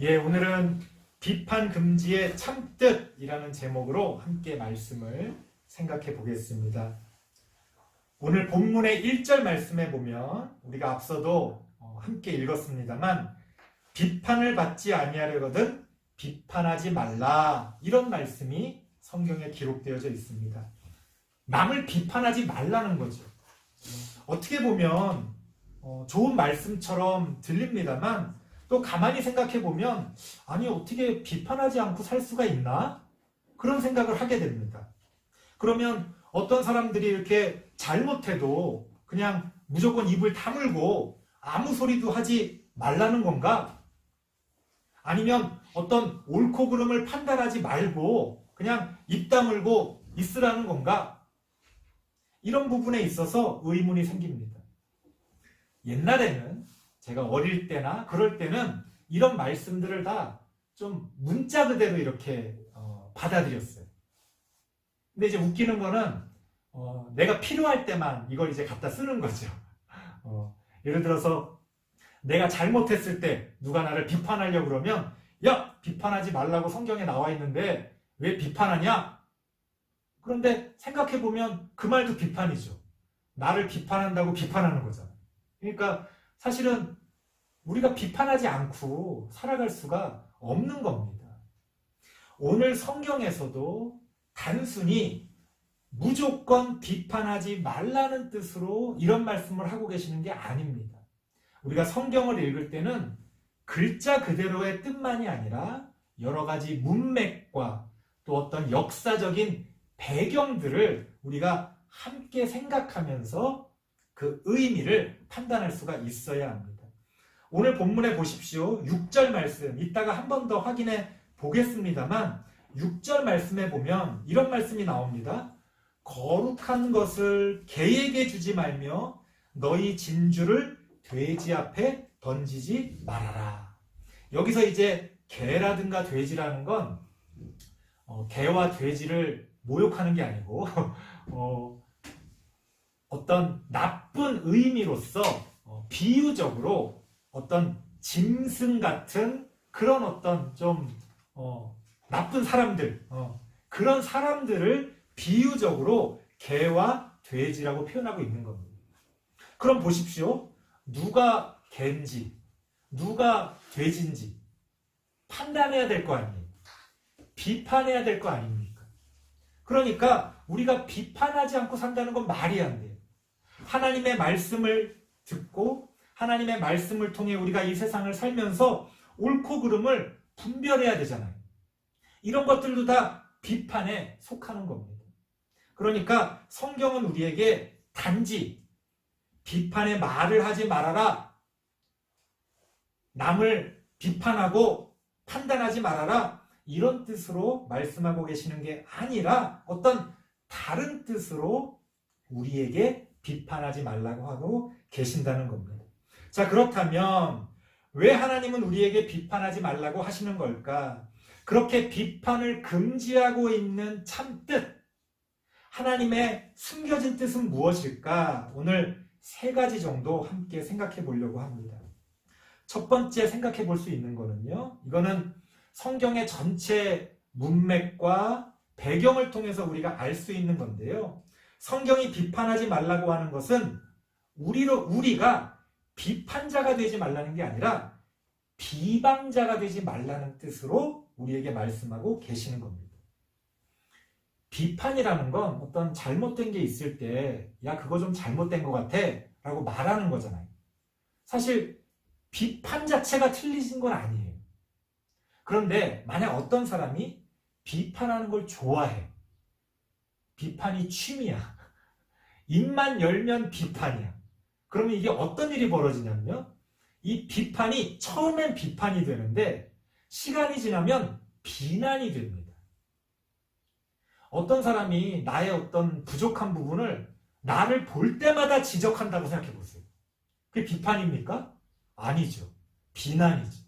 예, 오늘은 비판 금지의 참뜻이라는 제목으로 함께 말씀을 생각해 보겠습니다. 오늘 본문의 1절 말씀에 보면 우리가 앞서도 함께 읽었습니다만 비판을 받지 아니하려거든 비판하지 말라, 이런 말씀이 성경에 기록되어져 있습니다. 남을 비판하지 말라는 거죠. 어떻게 보면 좋은 말씀처럼 들립니다만 또 가만히 생각해 보면 아니 어떻게 비판하지 않고 살 수가 있나? 그런 생각을 하게 됩니다. 그러면 어떤 사람들이 이렇게 잘못해도 그냥 무조건 입을 다물고 아무 소리도 하지 말라는 건가? 아니면 어떤 옳고 그름을 판단하지 말고 그냥 입 다물고 있으라는 건가? 이런 부분에 있어서 의문이 생깁니다. 옛날에는 제가 어릴 때나 그럴 때는 이런 말씀들을 다 좀 문자 그대로 이렇게 받아들였어요. 근데 이제 웃기는 거는 내가 필요할 때만 이걸 이제 갖다 쓰는 거죠. 예를 들어서 내가 잘못했을 때 누가 나를 비판하려고 그러면 야! 비판하지 말라고 성경에 나와 있는데 왜 비판하냐? 그런데 생각해보면 그 말도 비판이죠. 나를 비판한다고 비판하는 거잖아요. 그러니까 사실은 우리가 비판하지 않고 살아갈 수가 없는 겁니다. 오늘 성경에서도 단순히 무조건 비판하지 말라는 뜻으로 이런 말씀을 하고 계시는 게 아닙니다. 우리가 성경을 읽을 때는 글자 그대로의 뜻만이 아니라 여러 가지 문맥과 또 어떤 역사적인 배경들을 우리가 함께 생각하면서 그 의미를 판단할 수가 있어야 합니다. 오늘 본문에 보십시오. 6절 말씀, 이따가 한 번 더 확인해 보겠습니다만 6절 말씀에 보면 이런 말씀이 나옵니다. 거룩한 것을 개에게 주지 말며 너희 진주를 돼지 앞에 던지지 말아라. 여기서 이제 개라든가 돼지라는 건 개와 돼지를 모욕하는 게 아니고 어떤 나쁜 의미로서 비유적으로 어떤 짐승 같은 그런 어떤 좀 나쁜 사람들, 그런 사람들을 비유적으로 개와 돼지라고 표현하고 있는 겁니다. 그럼 보십시오. 누가 개인지 누가 돼지인지 판단해야 될 거 아니에요. 비판해야 될 거 아닙니까? 그러니까 우리가 비판하지 않고 산다는 건 말이 안 돼요. 하나님의 말씀을 듣고 하나님의 말씀을 통해 우리가 이 세상을 살면서 옳고 그름을 분별해야 되잖아요. 이런 것들도 다 비판에 속하는 겁니다. 그러니까 성경은 우리에게 단지 비판의 말을 하지 말아라, 남을 비판하고 판단하지 말아라, 이런 뜻으로 말씀하고 계시는 게 아니라 어떤 다른 뜻으로 우리에게 비판하지 말라고 하고 계신다는 겁니다. 자, 그렇다면 왜 하나님은 우리에게 비판하지 말라고 하시는 걸까? 그렇게 비판을 금지하고 있는 참뜻, 하나님의 숨겨진 뜻은 무엇일까? 오늘 3가지 정도 함께 생각해 보려고 합니다. 첫 번째 생각해 볼 수 있는 거는요, 이거는 성경의 전체 문맥과 배경을 통해서 우리가 알 수 있는 건데요. 성경이 비판하지 말라고 하는 것은 우리가 비판자가 되지 말라는 게 아니라 비방자가 되지 말라는 뜻으로 우리에게 말씀하고 계시는 겁니다. 비판이라는 건 어떤 잘못된 게 있을 때 야, 그거 좀 잘못된 것 같아 라고 말하는 거잖아요. 사실 비판 자체가 틀리신 건 아니에요. 그런데 만약 어떤 사람이 비판하는 걸 좋아해. 비판이 취미야. 입만 열면 비판이야. 그러면 이게 어떤 일이 벌어지냐면요, 이 비판이 처음엔 비판이 되는데 시간이 지나면 비난이 됩니다. 어떤 사람이 나의 어떤 부족한 부분을 나를 볼 때마다 지적한다고 생각해 보세요. 그게 비판입니까? 아니죠. 비난이죠.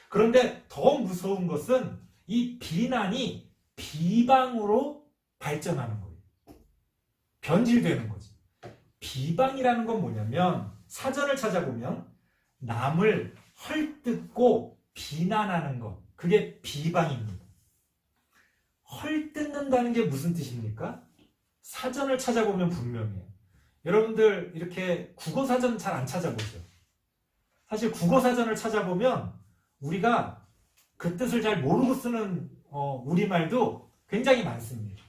그런데 더 무서운 것은 이 비난이 비방으로 발전하는 거예요. 변질되는 거죠. 비방이라는 건 뭐냐면 사전을 찾아보면 남을 헐뜯고 비난하는 것, 그게 비방입니다. 헐뜯는다는 게 무슨 뜻입니까? 사전을 찾아보면 분명해요. 여러분들 이렇게 국어사전 잘 안 찾아보죠? 사실 국어사전을 찾아보면 우리가 그 뜻을 잘 모르고 쓰는 우리말도 굉장히 많습니다.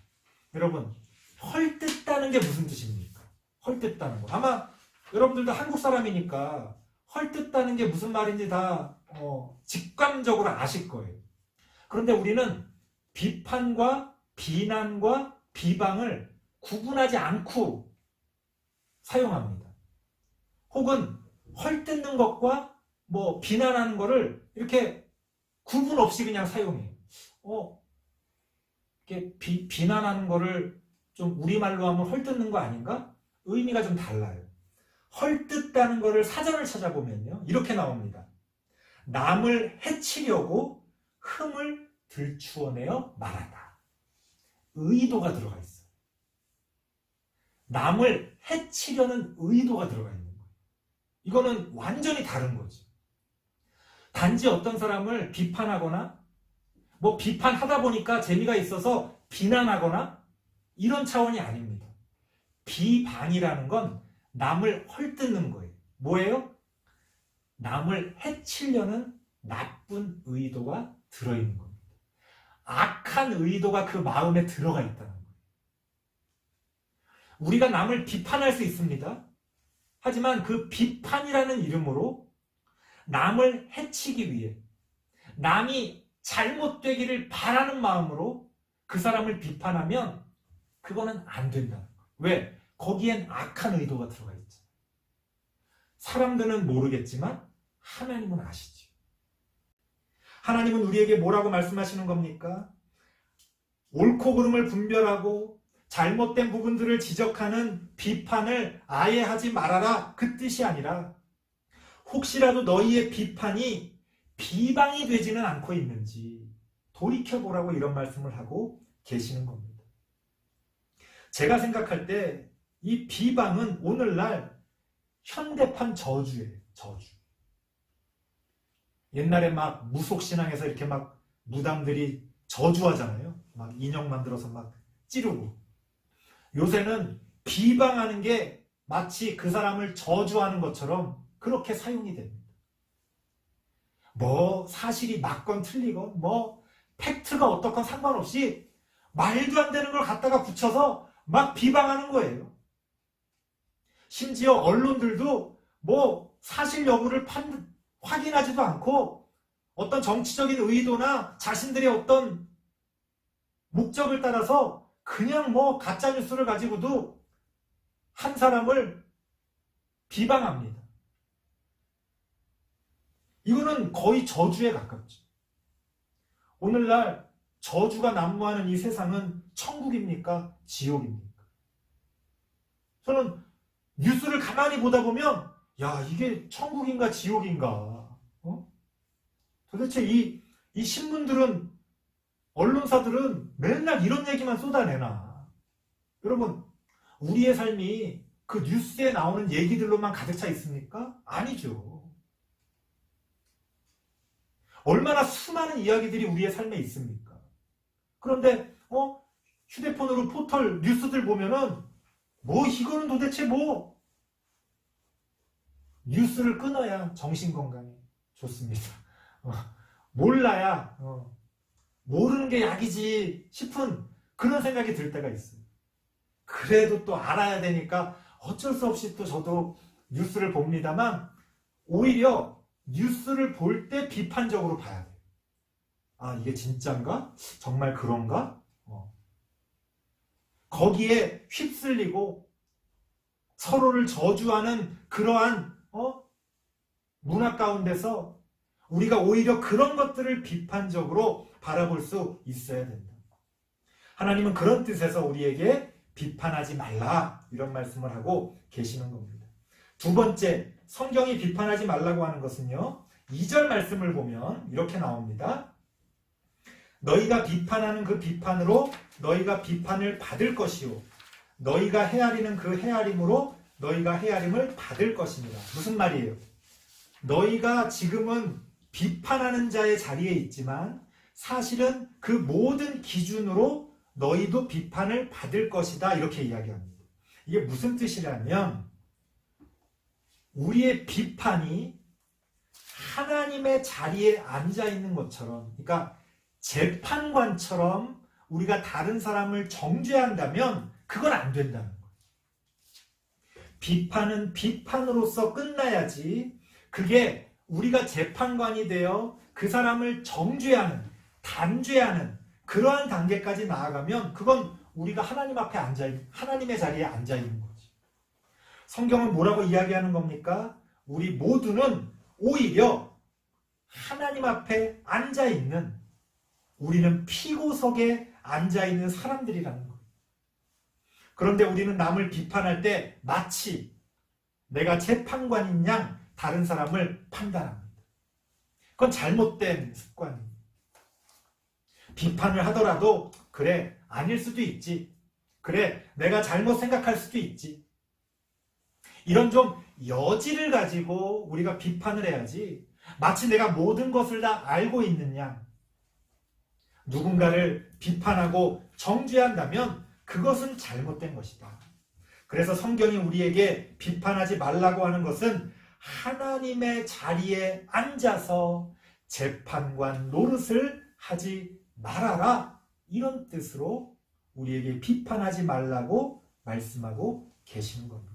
여러분, 헐뜯다는 게 무슨 뜻입니까? 헐뜯다는 거. 아마 여러분들도 한국 사람이니까 헐뜯다는 게 무슨 말인지 다 직감적으로 아실 거예요. 그런데 우리는 비판과 비난과 비방을 구분하지 않고 사용합니다. 혹은 헐뜯는 것과 비난하는 거를 이렇게 구분 없이 그냥 사용해요. 이렇게 비난하는 거를 좀 우리말로 하면 헐뜯는 거 아닌가? 의미가 좀 달라요. 헐뜯다는 거를 사전을 찾아보면요, 이렇게 나옵니다. 남을 해치려고 흠을 들추어내어 말하다. 의도가 들어가 있어요. 남을 해치려는 의도가 들어가 있는 거예요. 이거는 완전히 다른 거죠. 단지 어떤 사람을 비판하거나 비판하다 보니까 재미가 있어서 비난하거나 이런 차원이 아닙니다. 비방이라는 건 남을 헐뜯는 거예요. 뭐예요? 남을 해치려는 나쁜 의도가 들어있는 겁니다. 악한 의도가 그 마음에 들어가 있다는 거예요. 우리가 남을 비판할 수 있습니다. 하지만 그 비판이라는 이름으로 남을 해치기 위해, 남이 잘못되기를 바라는 마음으로 그 사람을 비판하면 그거는 안 된다는 거예요. 왜? 거기엔 악한 의도가 들어가 있죠. 사람들은 모르겠지만 하나님은 아시죠. 하나님은 우리에게 뭐라고 말씀하시는 겁니까? 옳고 그름을 분별하고 잘못된 부분들을 지적하는 비판을 아예 하지 말아라, 그 뜻이 아니라 혹시라도 너희의 비판이 비방이 되지는 않고 있는지 돌이켜보라고 이런 말씀을 하고 계시는 겁니다. 제가 생각할 때 이 비방은 오늘날 현대판 저주예요. 저주. 옛날에 막 무속신앙에서 이렇게 막 무당들이 저주하잖아요. 막 인형 만들어서 막 찌르고. 요새는 비방하는 게 마치 그 사람을 저주하는 것처럼 그렇게 사용이 됩니다. 사실이 맞건 틀리건 팩트가 어떻건 상관없이 말도 안 되는 걸 갖다가 붙여서 막 비방하는 거예요. 심지어 언론들도 사실 여부를 확인하지도 않고 어떤 정치적인 의도나 자신들의 어떤 목적을 따라서 그냥 가짜뉴스를 가지고도 한 사람을 비방합니다. 이거는 거의 저주에 가깝죠. 오늘날 저주가 난무하는 이 세상은 천국입니까? 지옥입니까? 저는 뉴스를 가만히 보다 보면 이게 천국인가 지옥인가? 도대체 이 신문들은, 언론사들은 맨날 이런 얘기만 쏟아내나? 여러분, 우리의 삶이 그 뉴스에 나오는 얘기들로만 가득 차 있습니까? 아니죠. 얼마나 수많은 이야기들이 우리의 삶에 있습니까? 그런데 휴대폰으로 포털 뉴스들 보면은 이거는 도대체 뉴스를 끊어야 정신건강에 좋습니다. 몰라야 모르는 게 약이지 싶은 그런 생각이 들 때가 있어요. 그래도 또 알아야 되니까 어쩔 수 없이 또 저도 뉴스를 봅니다만 오히려 뉴스를 볼 때 비판적으로 봐야 돼요. 이게 진짠가? 정말 그런가? 거기에 휩쓸리고 서로를 저주하는 그러한 문화 가운데서 우리가 오히려 그런 것들을 비판적으로 바라볼 수 있어야 된다. 하나님은 그런 뜻에서 우리에게 비판하지 말라, 이런 말씀을 하고 계시는 겁니다. 두 번째, 성경이 비판하지 말라고 하는 것은요, 2절 말씀을 보면 이렇게 나옵니다. 너희가 비판하는 그 비판으로 너희가 비판을 받을 것이요, 너희가 헤아리는 그 헤아림으로 너희가 헤아림을 받을 것입니다. 무슨 말이에요? 너희가 지금은 비판하는 자의 자리에 있지만 사실은 그 모든 기준으로 너희도 비판을 받을 것이다. 이렇게 이야기합니다. 이게 무슨 뜻이냐면 우리의 비판이 하나님의 자리에 앉아 있는 것처럼, 그러니까 재판관처럼 우리가 다른 사람을 정죄한다면 그건 안 된다는 거예요. 비판은 비판으로서 끝나야지 그게 우리가 재판관이 되어 그 사람을 정죄하는, 단죄하는 그러한 단계까지 나아가면 그건 우리가 하나님 앞에 하나님의 자리에 앉아 있는 거지. 성경은 뭐라고 이야기하는 겁니까? 우리 모두는 오히려 하나님 앞에 앉아 있는, 우리는 피고석에 앉아 있는 사람들이라는 거예요. 그런데 우리는 남을 비판할 때 마치 내가 재판관인 양 다른 사람을 판단합니다. 그건 잘못된 습관입니다. 비판을 하더라도 그래, 아닐 수도 있지. 그래, 내가 잘못 생각할 수도 있지. 이런 좀 여지를 가지고 우리가 비판을 해야지 마치 내가 모든 것을 다 알고 있는 양 누군가를 비판하고 정죄한다면 그것은 잘못된 것이다. 그래서 성경이 우리에게 비판하지 말라고 하는 것은 하나님의 자리에 앉아서 재판관 노릇을 하지 말아라, 이런 뜻으로 우리에게 비판하지 말라고 말씀하고 계시는 겁니다.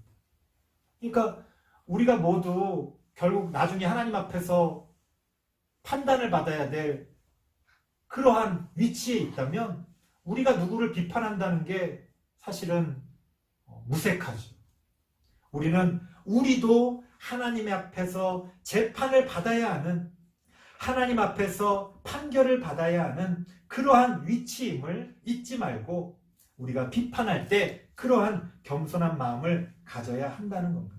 그러니까 우리가 모두 결국 나중에 하나님 앞에서 판단을 받아야 될 그러한 위치에 있다면 우리가 누구를 비판한다는 게 사실은 무색하죠. 우리도 하나님 앞에서 재판을 받아야 하는, 하나님 앞에서 판결을 받아야 하는 그러한 위치임을 잊지 말고 우리가 비판할 때 그러한 겸손한 마음을 가져야 한다는 겁니다.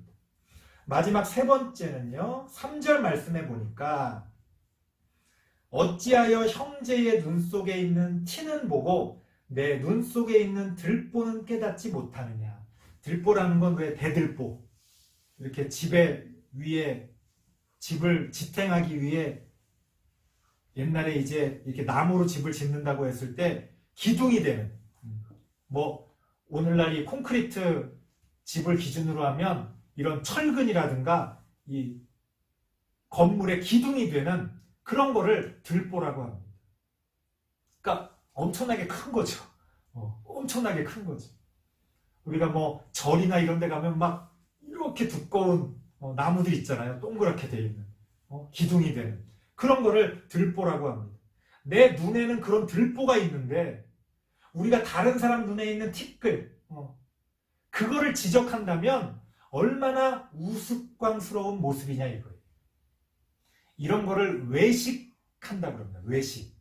마지막 세 번째는요, 3절 말씀에 보니까 어찌하여 형제의 눈 속에 있는 티는 보고 내 눈 속에 있는 들보는 깨닫지 못하느냐. 들보라는 건 왜 대들보, 이렇게 집에 위에 집을 지탱하기 위해 옛날에 이제 이렇게 나무로 집을 짓는다고 했을 때 기둥이 되는, 오늘날 이 콘크리트 집을 기준으로 하면 이런 철근이라든가 이 건물의 기둥이 되는 그런 거를 들보라고 합니다. 그러니까 엄청나게 큰 거죠. 엄청나게 큰 거죠. 우리가 절이나 이런 데 가면 막 이렇게 두꺼운 나무들 있잖아요. 동그랗게 되어 있는 기둥이 되는 그런 거를 들보라고 합니다. 내 눈에는 그런 들보가 있는데 우리가 다른 사람 눈에 있는 티끌, 그거를 지적한다면 얼마나 우스꽝스러운 모습이냐 이거예요. 이런 거를 외식한다고 합니다. 외식.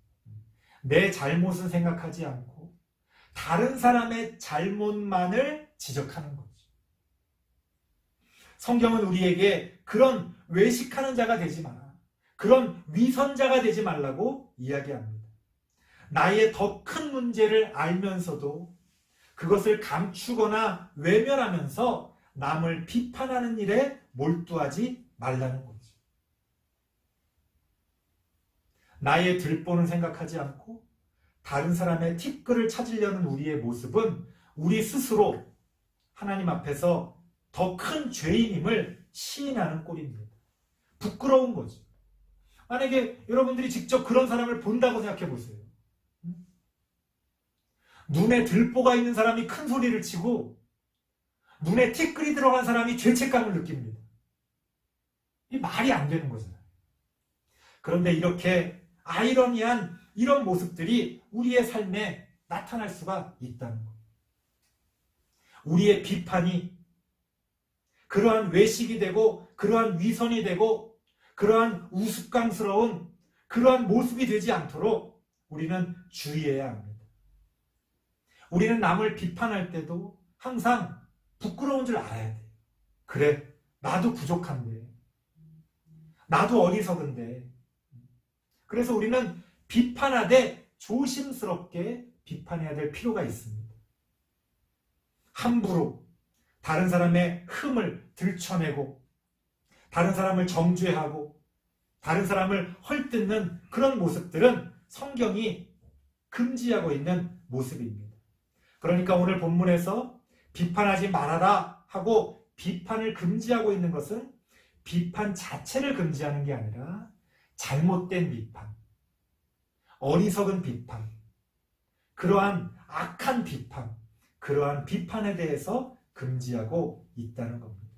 내 잘못은 생각하지 않고 다른 사람의 잘못만을 지적하는 거죠. 성경은 우리에게 그런 외식하는 자가 되지 마라, 그런 위선자가 되지 말라고 이야기합니다. 나의 더 큰 문제를 알면서도 그것을 감추거나 외면하면서 남을 비판하는 일에 몰두하지 말라는 거죠. 나의 들보는 생각하지 않고 다른 사람의 티끌을 찾으려는 우리의 모습은 우리 스스로 하나님 앞에서 더 큰 죄인임을 시인하는 꼴입니다. 부끄러운 거죠. 만약에 여러분들이 직접 그런 사람을 본다고 생각해 보세요. 눈에 들보가 있는 사람이 큰 소리를 치고 눈에 티끌이 들어간 사람이 죄책감을 느낍니다. 이 말이 안 되는 거잖아요. 그런데 이렇게 아이러니한 이런 모습들이 우리의 삶에 나타날 수가 있다는 거예요. 우리의 비판이 그러한 외식이 되고 그러한 위선이 되고 그러한 우스꽝스러운 그러한 모습이 되지 않도록 우리는 주의해야 합니다. 우리는 남을 비판할 때도 항상 부끄러운 줄 알아야 돼요. 그래, 나도 부족한데, 나도 어리석은데. 그래서 우리는 비판하되 조심스럽게 비판해야 될 필요가 있습니다. 함부로 다른 사람의 흠을 들춰내고 다른 사람을 정죄하고 다른 사람을 헐뜯는 그런 모습들은 성경이 금지하고 있는 모습입니다. 그러니까 오늘 본문에서 비판하지 말아라 하고 비판을 금지하고 있는 것은 비판 자체를 금지하는 게 아니라 잘못된 비판, 어리석은 비판, 그러한 악한 비판, 그러한 비판에 대해서 금지하고 있다는 겁니다.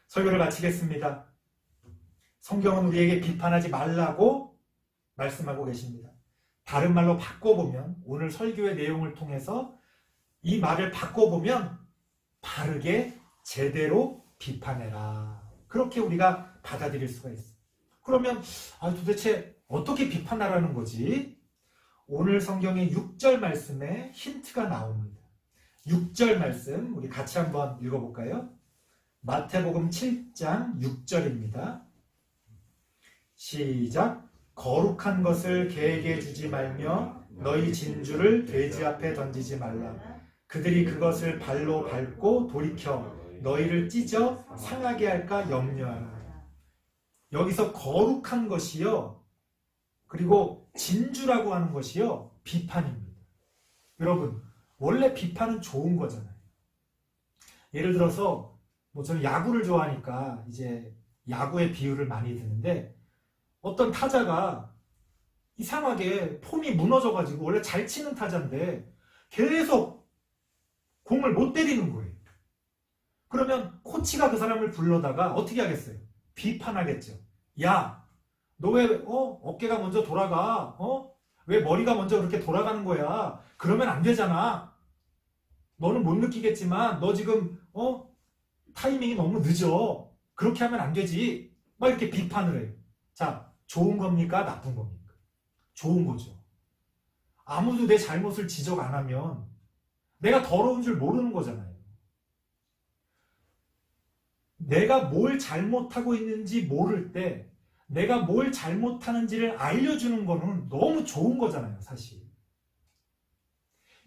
설교를 마치겠습니다. 성경은 우리에게 비판하지 말라고 말씀하고 계십니다. 다른 말로 바꿔보면, 오늘 설교의 내용을 통해서 이 말을 바꿔보면 바르게 제대로 비판해라. 그렇게 우리가 받아들일 수가 있어요. 그러면 도대체 어떻게 비판하라는 거지? 오늘 성경의 6절 말씀에 힌트가 나옵니다. 6절 말씀 우리 같이 한번 읽어볼까요? 마태복음 7장 6절입니다. 시작. 거룩한 것을 개에게 주지 말며 너희 진주를 돼지 앞에 던지지 말라. 그들이 그것을 발로 밟고 돌이켜 너희를 찢어 상하게 할까 염려하라. 여기서 거룩한 것이요, 그리고 진주라고 하는 것이요, 비판입니다. 여러분, 원래 비판은 좋은 거잖아요. 예를 들어서 저는 야구를 좋아하니까 이제 야구의 비유를 많이 드는데, 어떤 타자가 이상하게 폼이 무너져가지고 원래 잘 치는 타자인데 계속 공을 못 때리는 거예요. 그러면 코치가 그 사람을 불러다가 어떻게 하겠어요? 비판하겠죠. 야, 너 왜 어깨가 먼저 돌아가? 왜 머리가 먼저 그렇게 돌아가는 거야? 그러면 안 되잖아. 너는 못 느끼겠지만 너 지금 타이밍이 너무 늦어. 그렇게 하면 안 되지. 막 이렇게 비판을 해요. 자, 좋은 겁니까? 나쁜 겁니까? 좋은 거죠. 아무도 내 잘못을 지적 안 하면 내가 더러운 줄 모르는 거잖아요. 내가 뭘 잘못하고 있는지 모를 때 내가 뭘 잘못하는지를 알려주는 거는 너무 좋은 거잖아요, 사실.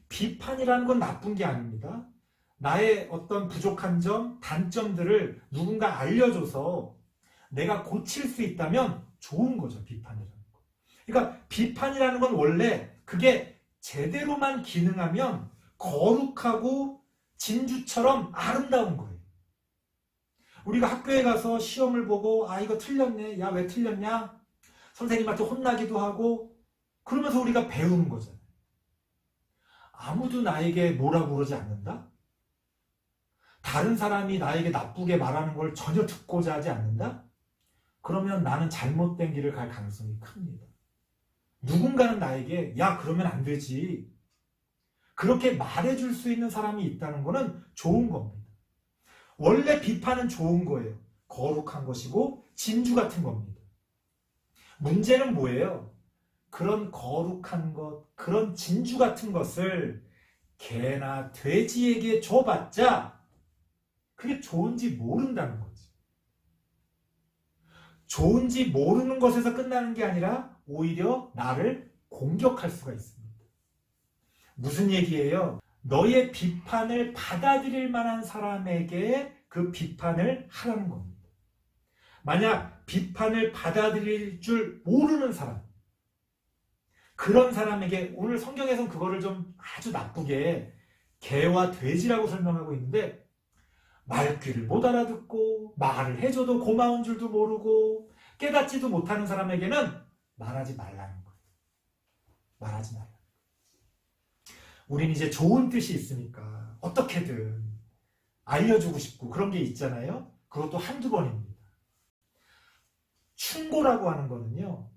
비판이라는 건 나쁜 게 아닙니다. 나의 어떤 부족한 점, 단점들을 누군가 알려줘서 내가 고칠 수 있다면 좋은 거죠, 비판이라는 거. 그러니까 비판이라는 건 원래 그게 제대로만 기능하면 거룩하고 진주처럼 아름다운 거예요. 우리가 학교에 가서 시험을 보고 이거 틀렸네. 야, 왜 틀렸냐? 선생님한테 혼나기도 하고 그러면서 우리가 배우는 거잖아요. 아무도 나에게 뭐라고 그러지 않는다? 다른 사람이 나에게 나쁘게 말하는 걸 전혀 듣고자 하지 않는다? 그러면 나는 잘못된 길을 갈 가능성이 큽니다. 누군가는 나에게 야, 그러면 안 되지. 그렇게 말해줄 수 있는 사람이 있다는 것은 좋은 겁니다. 원래 비판은 좋은 거예요. 거룩한 것이고 진주 같은 겁니다. 문제는 뭐예요? 그런 거룩한 것, 그런 진주 같은 것을 개나 돼지에게 줘봤자 그게 좋은지 모른다는 거지. 좋은지 모르는 것에서 끝나는 게 아니라 오히려 나를 공격할 수가 있습니다. 무슨 얘기예요? 너의 비판을 받아들일 만한 사람에게 그 비판을 하라는 겁니다. 만약 비판을 받아들일 줄 모르는 사람, 그런 사람에게 오늘 성경에서는 그거를 좀 아주 나쁘게 개와 돼지라고 설명하고 있는데 말귀를 못 알아듣고 말을 해줘도 고마운 줄도 모르고 깨닫지도 못하는 사람에게는 말하지 말라는 거예요. 말하지 말라. 우린 이제 좋은 뜻이 있으니까 어떻게든 알려주고 싶고 그런 게 있잖아요. 그것도 한두 번입니다. 충고라고 하는 거는요,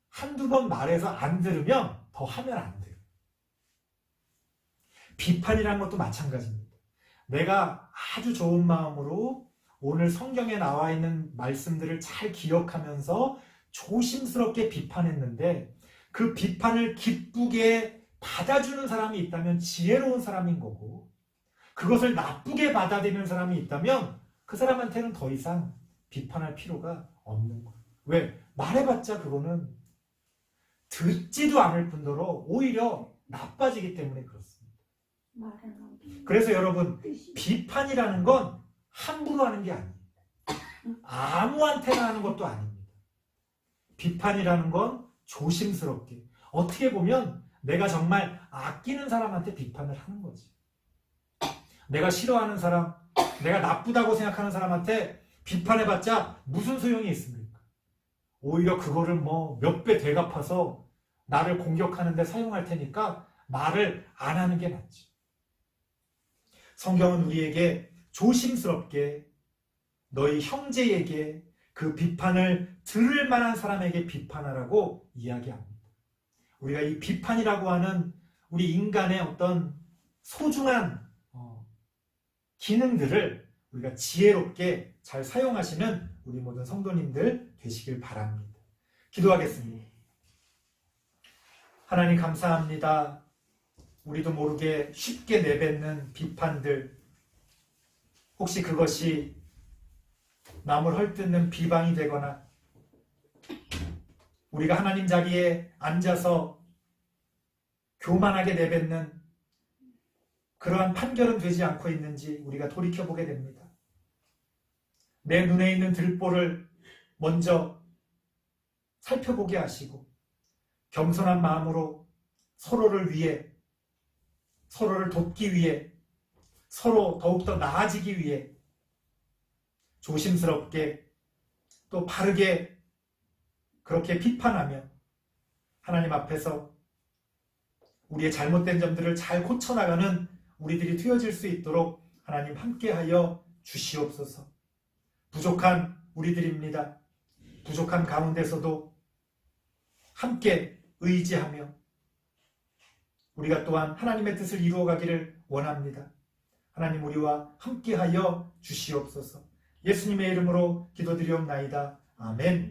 한두 번 말해서 안 들으면 더 하면 안 돼요. 비판이라는 것도 마찬가지입니다. 내가 아주 좋은 마음으로 오늘 성경에 나와 있는 말씀들을 잘 기억하면서 조심스럽게 비판했는데 그 비판을 기쁘게 받아주는 사람이 있다면 지혜로운 사람인 거고, 그것을 나쁘게 받아들이는 사람이 있다면 그 사람한테는 더 이상 비판할 필요가 없는 거예요. 왜? 말해봤자 그거는 듣지도 않을 뿐더러 오히려 나빠지기 때문에 그렇습니다. 그래서 여러분, 비판이라는 건 함부로 하는 게 아니에요. 아무한테나 하는 것도 아닙니다. 비판이라는 건 조심스럽게, 어떻게 보면 내가 정말 아끼는 사람한테 비판을 하는 거지. 내가 싫어하는 사람, 내가 나쁘다고 생각하는 사람한테 비판해봤자 무슨 소용이 있습니까? 오히려 그거를 뭐 몇 배 되갚아서 나를 공격하는데 사용할 테니까 말을 안 하는 게 낫지. 성경은 우리에게 조심스럽게 너희 형제에게 그 비판을 들을 만한 사람에게 비판하라고 이야기합니다. 우리가 이 비판이라고 하는 우리 인간의 어떤 소중한 기능들을 우리가 지혜롭게 잘 사용하시는 우리 모든 성도님들 되시길 바랍니다. 기도하겠습니다. 하나님 감사합니다. 우리도 모르게 쉽게 내뱉는 비판들, 혹시 그것이 남을 헐뜯는 비방이 되거나 우리가 하나님 자리에 앉아서 교만하게 내뱉는 그러한 판결은 되지 않고 있는지 우리가 돌이켜보게 됩니다. 내 눈에 있는 들보를 먼저 살펴보게 하시고 겸손한 마음으로 서로를 위해, 서로를 돕기 위해, 서로 더욱더 나아지기 위해 조심스럽게 또 바르게 그렇게 비판하며 하나님 앞에서 우리의 잘못된 점들을 잘 고쳐나가는 우리들이 되어질 수 있도록 하나님 함께하여 주시옵소서. 부족한 우리들입니다. 부족한 가운데서도 함께 의지하며 우리가 또한 하나님의 뜻을 이루어가기를 원합니다. 하나님 우리와 함께하여 주시옵소서. 예수님의 이름으로 기도드리옵나이다. 아멘.